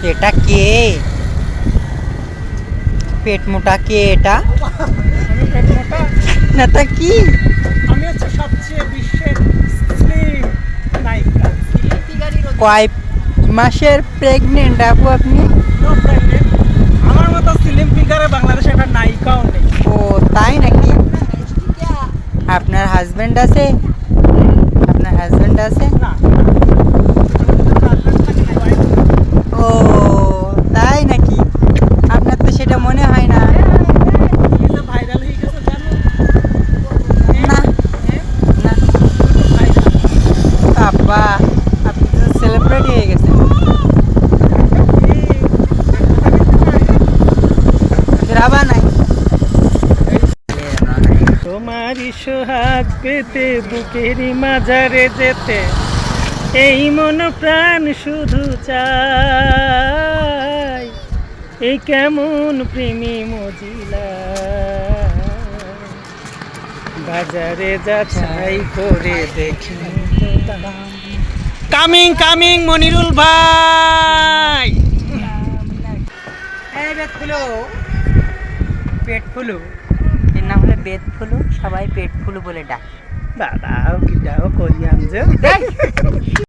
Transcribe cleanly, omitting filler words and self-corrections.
এটা কে? পেট মোটা কে এটা? আমি পেট মোটা। না তা কি? আমি হচ্ছে সবচেয়ে বিশ্বের স্লিম নায়িকা। কয় মাসের প্রেগনেন্ট আপু আপনি? No pregnant. আমার মতো স্লিম ফিগারে বাংলাদেশে একটা নায়িকাও নেই। ও তাই নাকি? আপনার হাজবেন্ড আছে? আপনার হাজবেন্ড আছে? না, husband থাকে না, wife থাকে। ও তাই নাকি? আপনার তো সেটা মনে হয় না। তুমি তো ভাইরাল হয়ে গেছো জানো? না হ্যাঁ, না ভাইরাল। বাবা, আপনি তো সেলিব্রিটি হয়ে গেছেন। রাবা নাই। তোমারই সোহাগ পেতে বুকেরই মাঝারে যেতে এই মন প্রাণ শুধু চাই, এই কেমন প্রেমী মজিলা বাজারে যাচাই করে দেখি। কামিং কামিং মনিরুল ভাই। এই পেট ফুলো, পেট ফুলো, এর নাম হলো বেদ ফুলো, সবাই পেট ফুলো বলে ডাকে। দাদাও কি দাও করিয়ান যে